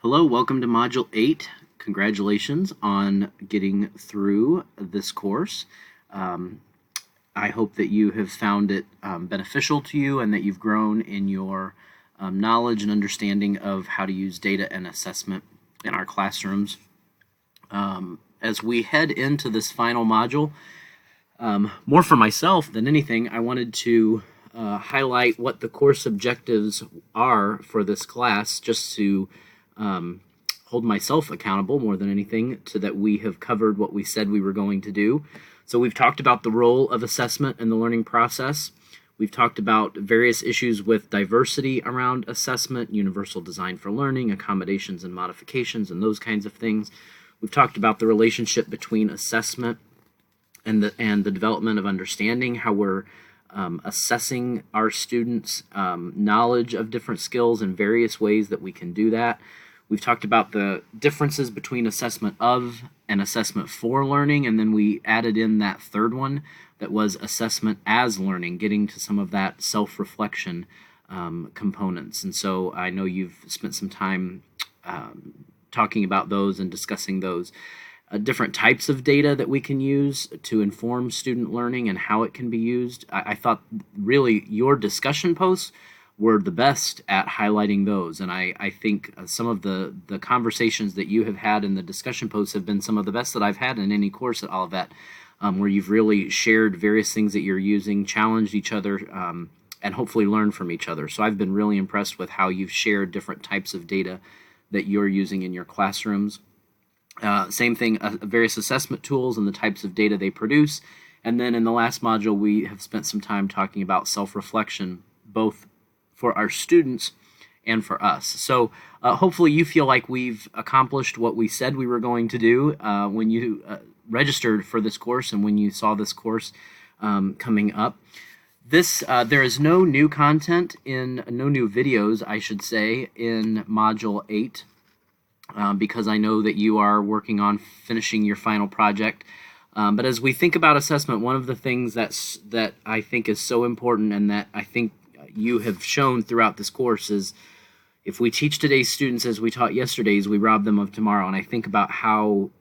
Hello, welcome to Module 8. Congratulations on getting through this course. I hope that you have found it beneficial to you and that you've grown in your knowledge and understanding of how to use data and assessment in our classrooms. As we head into this final module, more for myself than anything, I wanted to highlight what the course objectives are for this class, just to hold myself accountable more than anything to that we have covered what we said we were going to do. So we've talked about the role of assessment in the learning process. We've talked about various issues with diversity around assessment, universal design for learning, accommodations and modifications, and those kinds of things. We've talked about the relationship between assessment and the development of understanding, how we're assessing our students' knowledge of different skills and various ways that we can do that. We've talked about the differences between assessment of and assessment for learning, and then we added in that third one that was assessment as learning, getting to some of that self-reflection components. And so I know you've spent some time talking about those and discussing those. Different types of data that we can use to inform student learning and how it can be used. I thought really your discussion posts were the best at highlighting those, and I think some of the conversations that you have had in the discussion posts have been some of the best that I've had in any course at Olivet, where you've really shared various things that you're using, challenged each other, and hopefully learned from each other. So I've been really impressed with how you've shared different types of data that you're using in your classrooms. Same thing, various assessment tools and the types of data they produce. And then in the last module, we have spent some time talking about self-reflection, both for our students and for us. So hopefully you feel like we've accomplished what we said we were going to do when you registered for this course and when you saw this course coming up. There is no new content no new videos, I should say, in Module 8. Because I know that you are working on finishing your final project. But as we think about assessment, one of the things that I think is so important and that I think you have shown throughout this course is if we teach today's students as we taught yesterday's, we rob them of tomorrow. And I think about how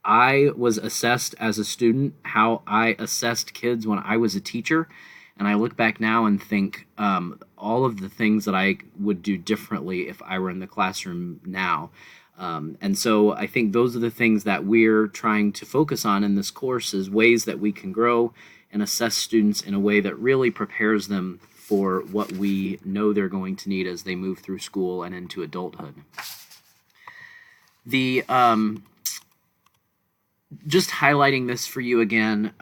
I was assessed as a student, how I assessed kids when I was a teacher. And I look back now and think all of the things that I would do differently if I were in the classroom now. And so I think those are the things that we're trying to focus on in this course, is ways that we can grow and assess students in a way that really prepares them for what we know they're going to need as they move through school and into adulthood. Just highlighting this for you again,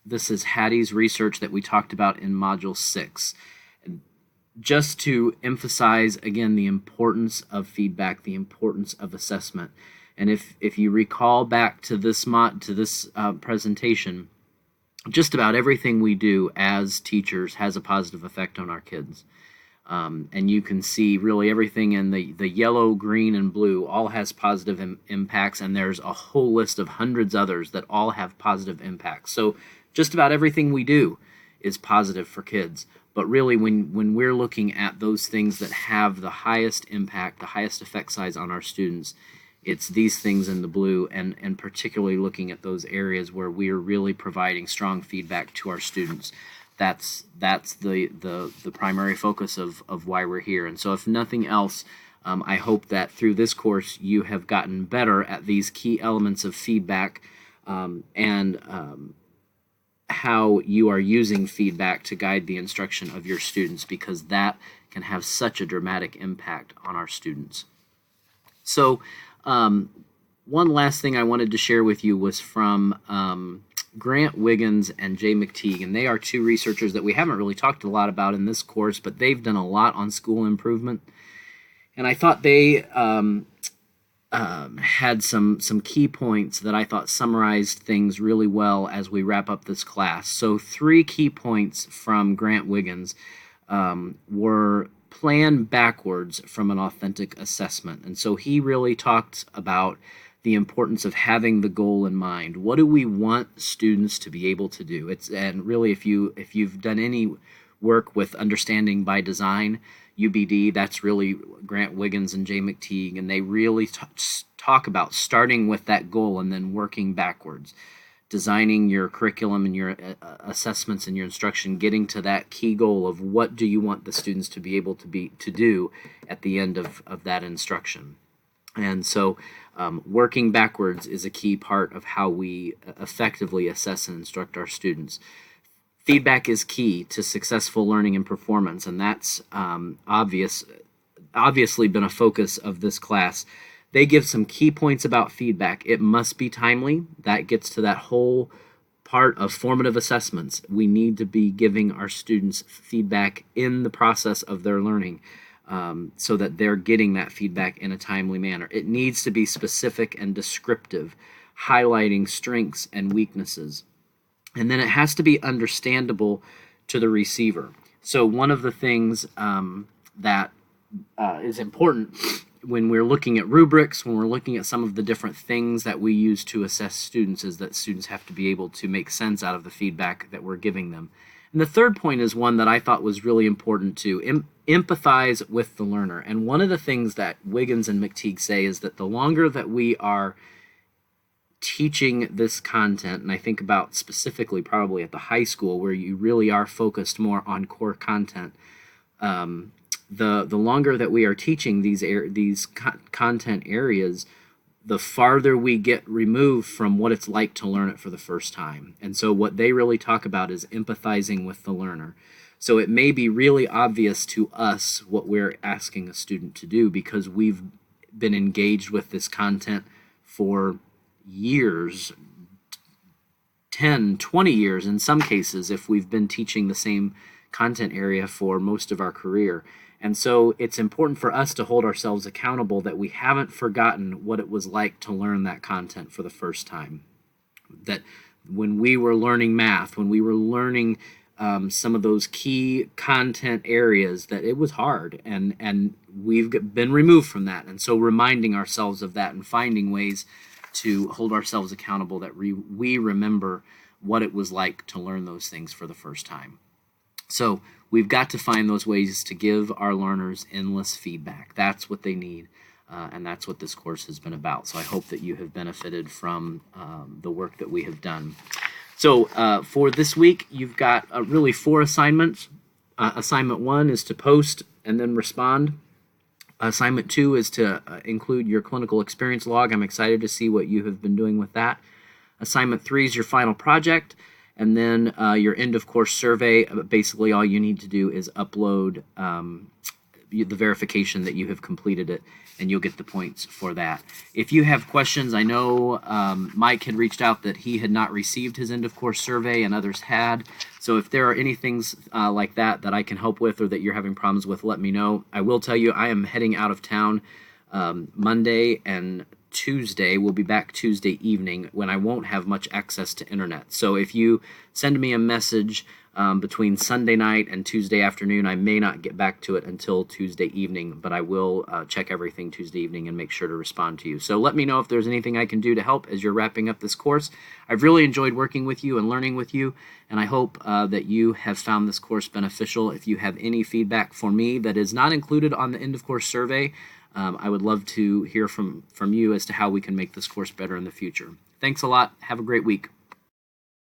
this is Hattie's research that we talked about in Module 6. Just to emphasize, again, the importance of feedback, the importance of assessment. And if you recall back to this presentation, just about everything we do as teachers has a positive effect on our kids. And you can see really everything in the yellow, green, and blue all has positive impacts, and there's a whole list of hundreds others that all have positive impacts. So just about everything we do is positive for kids. But really, when we're looking at those things that have the highest impact, the highest effect size on our students, it's these things in the blue, and particularly looking at those areas where we're really providing strong feedback to our students. That's the primary focus of why we're here. And so if nothing else, I hope that through this course you have gotten better at these key elements of feedback and how you are using feedback to guide the instruction of your students, because that can have such a dramatic impact on our students. So one last thing I wanted to share with you was from Grant Wiggins and Jay McTeague, and they are two researchers that we haven't really talked a lot about in this course, but they've done a lot on school improvement. And I thought they had some key points that I thought summarized things really well as we wrap up this class. So 3 key points from Grant Wiggins were plan backwards from an authentic assessment. And so he really talked about the importance of having the goal in mind. What do we want students to be able to do? And really, if you've done any work with understanding by design, UBD, that's really Grant Wiggins and Jay McTeague, and they really talk about starting with that goal and then working backwards, designing your curriculum and your assessments and your instruction, getting to that key goal of what do you want the students to be able to do at the end of that instruction. And so working backwards is a key part of how we effectively assess and instruct our students. Feedback is key to successful learning and performance, and that's obviously been a focus of this class. They give some key points about feedback. It must be timely. That gets to that whole part of formative assessments. We need to be giving our students feedback in the process of their learning, so that they're getting that feedback in a timely manner. It needs to be specific and descriptive, highlighting strengths and weaknesses. And then it has to be understandable to the receiver. So one of the things that is important when we're looking at rubrics, when we're looking at some of the different things that we use to assess students, is that students have to be able to make sense out of the feedback that we're giving them. And the third point is one that I thought was really important to empathize with the learner. And one of the things that Wiggins and McTeague say is that the longer that we are teaching this content, and I think about specifically probably at the high school where you really are focused more on core content, the longer that we are teaching these content areas, the farther we get removed from what it's like to learn it for the first time. And so what they really talk about is empathizing with the learner. So it may be really obvious to us what we're asking a student to do because we've been engaged with this content for years, 10, 20 years in some cases, if we've been teaching the same content area for most of our career. And so it's important for us to hold ourselves accountable that we haven't forgotten what it was like to learn that content for the first time. That when we were learning math, when we were learning some of those key content areas, that it was hard, and we've been removed from that. And so reminding ourselves of that and finding ways to hold ourselves accountable that we remember what it was like to learn those things for the first time. So we've got to find those ways to give our learners endless feedback. That's what they need, and that's what this course has been about. So I hope that you have benefited from the work that we have done. So for this week, you've got really 4 assignments. Assignment 1 is to post and then respond. Assignment 2 is to include your clinical experience log. I'm excited to see what you have been doing with that. Assignment 3 is your final project, and then your end of course survey. Basically all you need to do is upload the verification that you have completed it, and you'll get the points for that. If you have questions, I know Mike had reached out that he had not received his end of course survey and others had. So if there are any things like that I can help with or that you're having problems with, let me know. I will tell you I am heading out of town Monday and Tuesday. We'll be back Tuesday evening when I won't have much access to internet. So if you send me a message between Sunday night and Tuesday afternoon, I may not get back to it until Tuesday evening, but I will check everything Tuesday evening and make sure to respond to you. So let me know if there's anything I can do to help as you're wrapping up this course. I've really enjoyed working with you and learning with you, and I hope that you have found this course beneficial. If you have any feedback for me that is not included on the end of course survey, I would love to hear from you as to how we can make this course better in the future. Thanks a lot. Have a great week.